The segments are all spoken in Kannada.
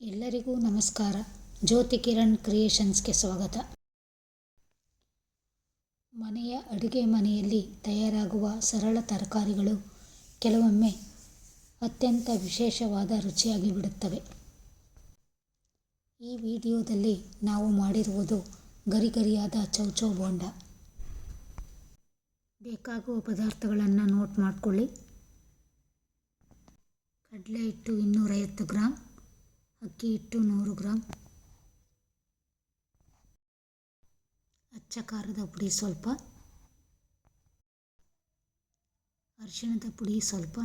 ಎಲ್ಲರಿಗೂ ನಮಸ್ಕಾರ. ಜ್ಯೋತಿ ಕಿರಣ್ ಕ್ರಿಯೇಷನ್ಸ್ಗೆ ಸ್ವಾಗತ. ಮನೆಯ ಅಡುಗೆ ಮನೆಯಲ್ಲಿ ತಯಾರಾಗುವ ಸರಳ ತರಕಾರಿಗಳು ಕೆಲವೊಮ್ಮೆ ಅತ್ಯಂತ ವಿಶೇಷವಾದ ರುಚಿಯಾಗಿ ಬಿಡುತ್ತವೆ. ಈ ವಿಡಿಯೋದಲ್ಲಿ ನಾವು ಮಾಡಿರುವುದು ಗರಿಗರಿಯಾದ ಚೌಚೌ ಬೋಂಡ. ಬೇಕಾಗುವ ಪದಾರ್ಥಗಳನ್ನು ನೋಟ್ ಮಾಡಿಕೊಳ್ಳಿ. ಕಡಲೆ ಹಿಟ್ಟು 250 ಗ್ರಾಂ, ಅಕ್ಕಿ ಹಿಟ್ಟು 100 ಗ್ರಾಂ, ಅಚ್ಚ ಖಾರದ ಪುಡಿ ಸ್ವಲ್ಪ, ಅರಿಶಿಣದ ಪುಡಿ ಸ್ವಲ್ಪ,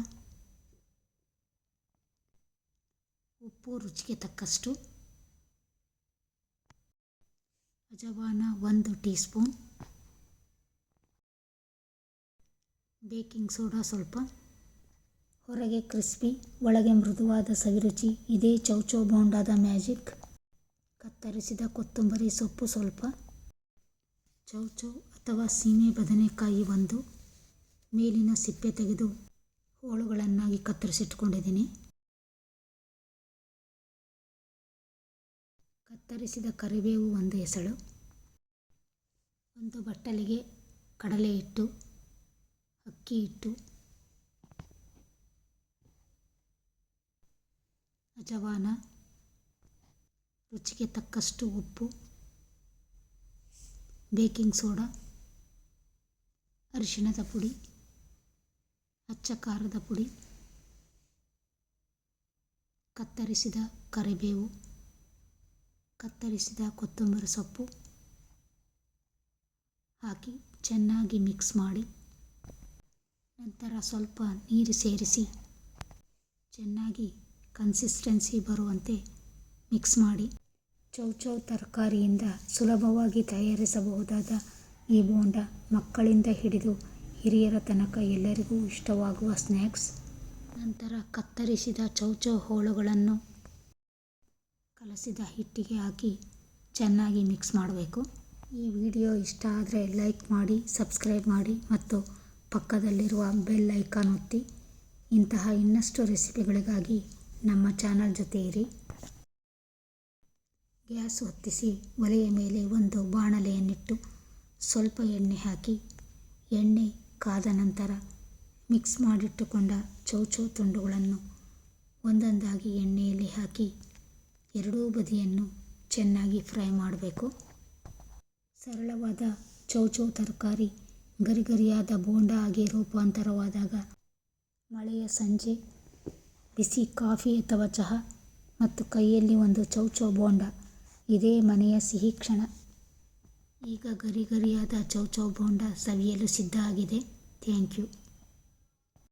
ಉಪ್ಪು ರುಚಿಗೆ ತಕ್ಕಷ್ಟು, ಅಜವಾನ 1 ಟೀ ಸ್ಪೂನ್, ಬೇಕಿಂಗ್ ಸೋಡಾ ಸ್ವಲ್ಪ. ಹೊರಗೆ ಕ್ರಿಸ್ಪಿ, ಒಳಗೆ ಮೃದುವಾದ ಸವಿರುಚಿ, ಇದೇ ಚೌಚೌ ಬೋಂಡಾದ ಮ್ಯಾಜಿಕ್. ಕತ್ತರಿಸಿದ ಕೊತ್ತಂಬರಿ ಸೊಪ್ಪು ಸ್ವಲ್ಪ, ಚೌಚೌ ಅಥವಾ ಸೀಮೆ ಬದನೆಕಾಯಿ 1, ಮೇಲಿನ ಸಿಪ್ಪೆ ತೆಗೆದು ಹೋಳುಗಳನ್ನಾಗಿ ಕತ್ತರಿಸಿಟ್ಕೊಂಡಿದ್ದೀನಿ. ಕತ್ತರಿಸಿದ ಕರಿಬೇವು 1 ಎಸಳು, 1 ಬಟ್ಟಲಿಗೆ ಕಡಲೆ ಹಿಟ್ಟು, ಅಕ್ಕಿ ಹಿಟ್ಟು, ಅಜವಾನ, ರುಚಿಗೆ ತಕ್ಕಷ್ಟು ಉಪ್ಪು, ಬೇಕಿಂಗ್ ಸೋಡಾ, ಅರಿಶಿಣದ ಪುಡಿ, ಅಚ್ಚ ಖಾರದ ಪುಡಿ, ಕತ್ತರಿಸಿದ ಕರಿಬೇವು, ಕತ್ತರಿಸಿದ ಕೊತ್ತಂಬರಿ ಸೊಪ್ಪು ಹಾಕಿ ಚೆನ್ನಾಗಿ ಮಿಕ್ಸ್ ಮಾಡಿ, ನಂತರ ಸ್ವಲ್ಪ ನೀರು ಸೇರಿಸಿ ಚೆನ್ನಾಗಿ ಕನ್ಸಿಸ್ಟೆನ್ಸಿ ಬರುವಂತೆ ಮಿಕ್ಸ್ ಮಾಡಿ. ಚೌಚೌ ತರಕಾರಿಯಿಂದ ಸುಲಭವಾಗಿ ತಯಾರಿಸಬಹುದಾದ ಈ ಬೋಂಡ ಮಕ್ಕಳಿಂದ ಹಿಡಿದು ಹಿರಿಯರ ತನಕ ಎಲ್ಲರಿಗೂ ಇಷ್ಟವಾಗುವ ಸ್ನ್ಯಾಕ್ಸ್. ನಂತರ ಕತ್ತರಿಸಿದ ಚೌಚೌ ಹೋಳುಗಳನ್ನು ಕಲಸಿದ ಹಿಟ್ಟಿಗೆ ಹಾಕಿ ಚೆನ್ನಾಗಿ ಮಿಕ್ಸ್ ಮಾಡಬೇಕು. ಈ ವಿಡಿಯೋ ಇಷ್ಟ ಆದರೆ ಲೈಕ್ ಮಾಡಿ, ಸಬ್ಸ್ಕ್ರೈಬ್ ಮಾಡಿ ಮತ್ತು ಪಕ್ಕದಲ್ಲಿರುವ ಬೆಲ್ ಐಕಾನ್ ಒತ್ತಿ. ಇಂತಹ ಇನ್ನಷ್ಟು ರೆಸಿಪಿಗಳಿಗಾಗಿ ನಮ್ಮ ಚಾನಲ್ ಜೊತೆ ಇರಿ. ಗ್ಯಾಸ್ ಹೊತ್ತಿಸಿ ಒಲೆಯ ಮೇಲೆ ಒಂದು ಬಾಣಲೆಯನ್ನಿಟ್ಟು ಸ್ವಲ್ಪ ಎಣ್ಣೆ ಹಾಕಿ, ಎಣ್ಣೆ ಕಾದ ನಂತರ ಮಿಕ್ಸ್ ಮಾಡಿಟ್ಟುಕೊಂಡ ಚೌಚೌ ತುಂಡುಗಳನ್ನು ಒಂದೊಂದಾಗಿ ಎಣ್ಣೆಯಲ್ಲಿ ಹಾಕಿ ಎರಡೂ ಬದಿಯನ್ನು ಚೆನ್ನಾಗಿ ಫ್ರೈ ಮಾಡಬೇಕು. ಸರಳವಾದ ಚೌಚೌ ತರಕಾರಿ ಗರಿಗರಿಯಾದ ಬೋಂಡ ಆಗಿ ರೂಪಾಂತರವಾದಾಗ ಮಳೆಯ ಸಂಜೆ ಬಿಸಿ ಕಾಫಿ ಅಥವಾ ಚಹಾ ಮತ್ತು ಕೈಯಲ್ಲಿ ಒಂದು ಚೌಚೌ ಬೋಂಡ, ಇದೇ ಮನೆಯ ಸಿಹಿ ಕ್ಷಣ. ಈಗ ಗರಿಗರಿಯಾದ ಚೌಚೌ ಬೋಂಡ ಸವಿಯಲು ಸಿದ್ಧ ಆಗಿದೆ. Thank you.